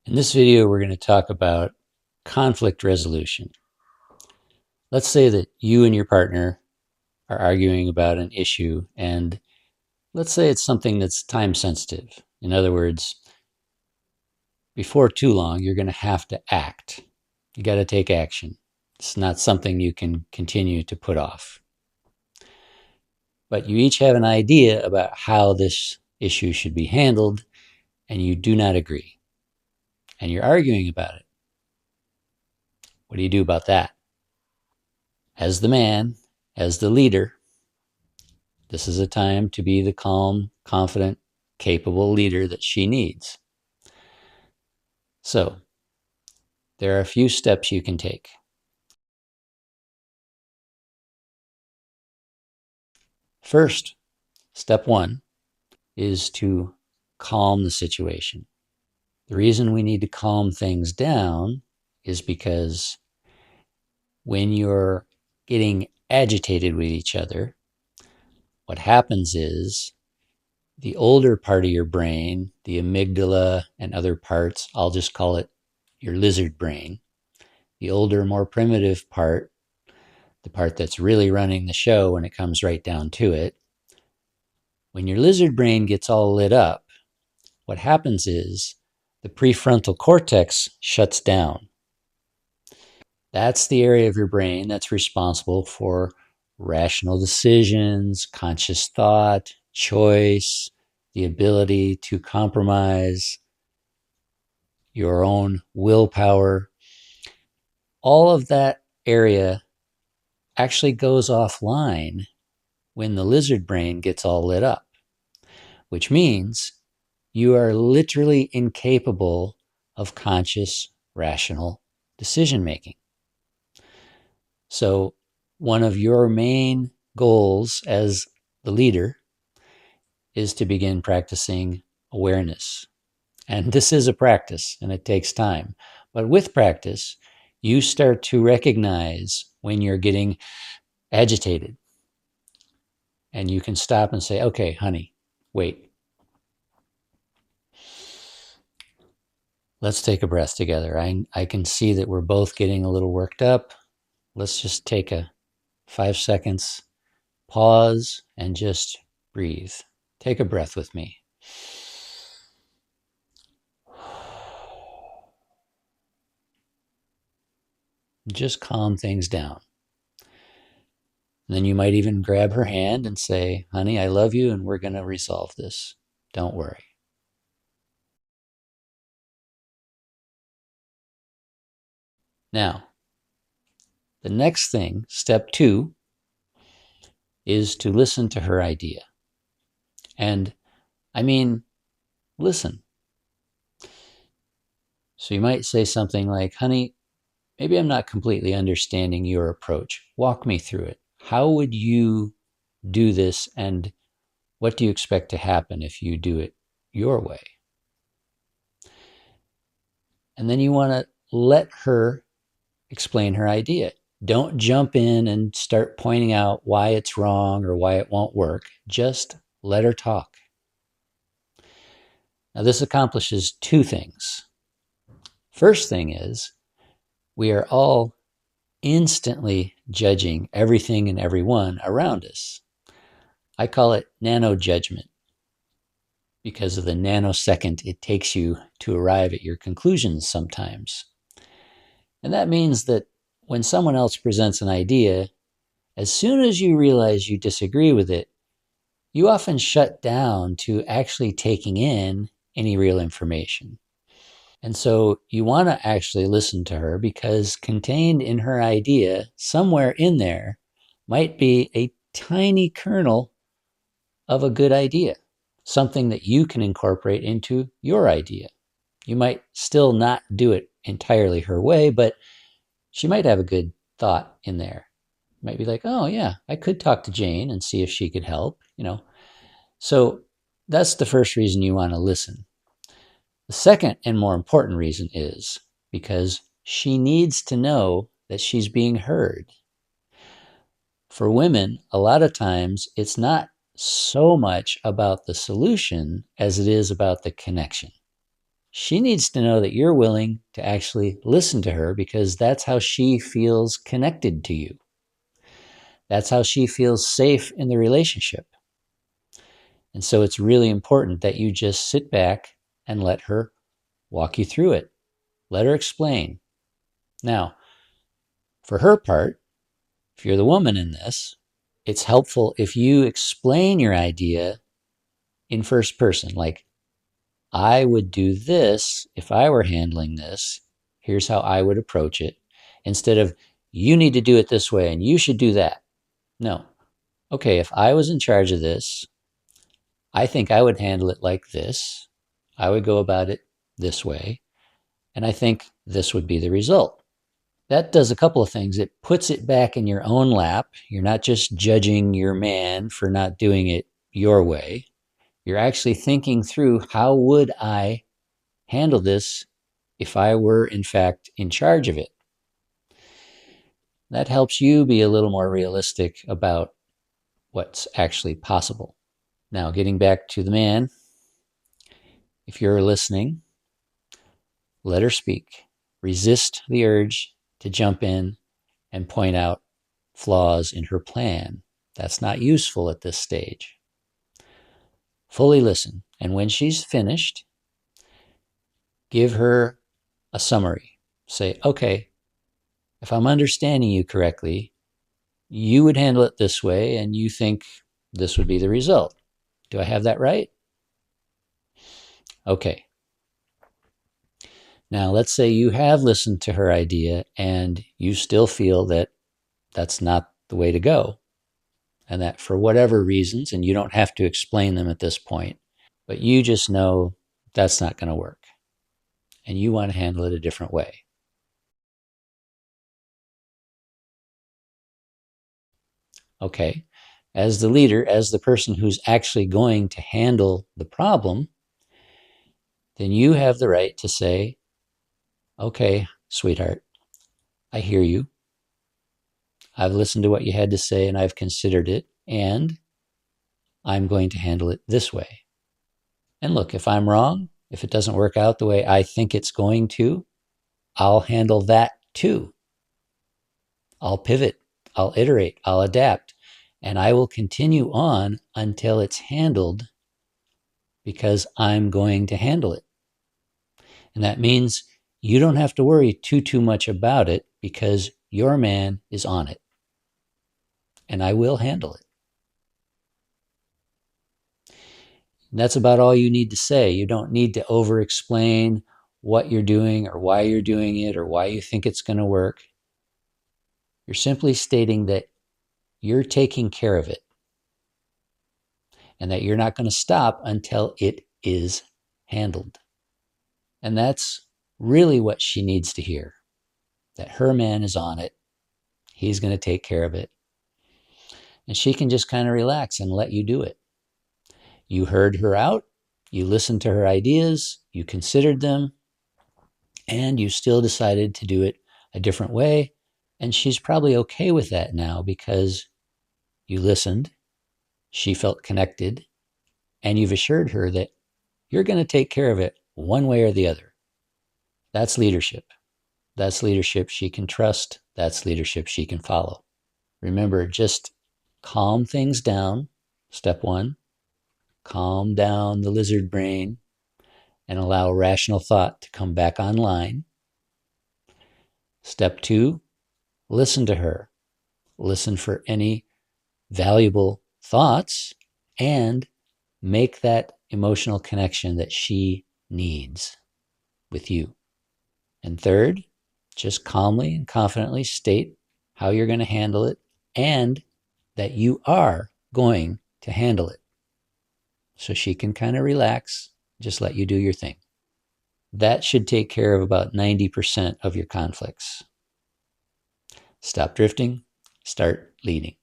In this video, we're going to talk about conflict resolution. Let's say that you and your partner are arguing about an issue, and let's say it's something that's time sensitive. In other words, before too long, you're going to have to act. You got to take action. It's not something you can continue to put off. But you each have an idea about how this issue should be handled, and you do not agree. And you're arguing about it. What do you do about that? As the man, as the leader, this is a time to be the calm, confident, capable leader that she needs. So, there are a few steps you can take. First, step one is to calm the situation. The reason we need to calm things down is because when you're getting agitated with each other, what happens is the older part of your brain, the amygdala and other parts, I'll just call it your lizard brain, the older, more primitive part, the part that's really running the show when it comes right down to it, when your lizard brain gets all lit up, what happens is the prefrontal cortex shuts down. That's the area of your brain that's responsible for rational decisions, conscious thought, choice, the ability to compromise, your own willpower. All of that area actually goes offline when the lizard brain gets all lit up, which means you are literally incapable of conscious, rational decision making. So, one of your main goals as the leader is to begin practicing awareness. And this is a practice and it takes time. But with practice, you start to recognize when you're getting agitated. And you can stop and say, okay, honey, wait. Let's take a breath together. I can see that we're both getting a little worked up. Let's just take a 5 seconds, pause, and just breathe. Take a breath with me. Just calm things down. And then you might even grab her hand and say, honey, I love you, and we're going to resolve this. Don't worry. Now, the next thing, step 2, is to listen to her idea. And I mean, listen. So you might say something like, honey, maybe I'm not completely understanding your approach. Walk me through it. How would you do this, and what do you expect to happen if you do it your way? And then you want to let her explain her idea. Don't jump in and start pointing out why it's wrong or why it won't work. Just let her talk. Now, this accomplishes 2 things. First thing is, we are all instantly judging everything and everyone around us. I call it nano judgment because of the nanosecond it takes you to arrive at your conclusions sometimes. And that means that when someone else presents an idea, as soon as you realize you disagree with it, you often shut down to actually taking in any real information. And so you want to actually listen to her, because contained in her idea, somewhere in there, might be a tiny kernel of a good idea, something that you can incorporate into your idea. You might still not do it entirely her way, but she might have a good thought in there. Might be like, oh yeah, I could talk to Jane and see if she could help, So that's the first reason you want to listen. The second and more important reason is because she needs to know that she's being heard. For women, a lot of times it's not so much about the solution as it is about the connection. She needs to know that you're willing to actually listen to her because that's how she feels connected to you. That's how she feels safe in the relationship. And so it's really important that you just sit back and let her walk you through it. Let her explain. Now, for her part, if you're the woman in this, it's helpful if you explain your idea in first person. Like, I would do this if I were handling this. Here's how I would approach it. Instead of, you need to do it this way and you should do that. No. Okay, if I was in charge of this, I think I would handle it like this. I would go about it this way. And I think this would be the result. That does a couple of things. It puts it back in your own lap. You're not just judging your man for not doing it your way. You're actually thinking through, how would I handle this if I were, in fact, in charge of it? That helps you be a little more realistic about what's actually possible. Now, getting back to the man, if you're listening, let her speak. Resist the urge to jump in and point out flaws in her plan. That's not useful at this stage. Fully listen. And when she's finished, give her a summary. Say, okay, if I'm understanding you correctly, you would handle it this way and you think this would be the result. Do I have that right? Okay. Now, let's say you have listened to her idea and you still feel that that's not the way to go, and that for whatever reasons, and you don't have to explain them at this point, but you just know that's not going to work and you want to handle it a different way. Okay. As the leader, as the person who's actually going to handle the problem, then you have the right to say, okay, sweetheart, I hear you. I've listened to what you had to say and I've considered it, and I'm going to handle it this way. And look, if I'm wrong, if it doesn't work out the way I think it's going to, I'll handle that too. I'll pivot, I'll iterate, I'll adapt, and I will continue on until it's handled, because I'm going to handle it. And that means you don't have to worry too much about it because your man is on it. And I will handle it. And that's about all you need to say. You don't need to over-explain what you're doing or why you're doing it or why you think it's going to work. You're simply stating that you're taking care of it and that you're not going to stop until it is handled. And that's really what she needs to hear, that her man is on it. He's going to take care of it. And she can just kind of relax and let you do it. You heard her out, you listened to her ideas, you considered them, and you still decided to do it a different way. And she's probably okay with that now because you listened, she felt connected, and you've assured her that you're going to take care of it one way or the other. That's leadership. That's leadership she can trust. That's leadership she can follow. Remember, just calm things down. Step one, calm down the lizard brain and allow rational thought to come back online. Step two, listen to her. Listen for any valuable thoughts and make that emotional connection that she needs with you. And third, just calmly and confidently state how you're going to handle it and that you are going to handle it. So she can kind of relax, just let you do your thing. That should take care of about 90% of your conflicts. Stop drifting, start leading.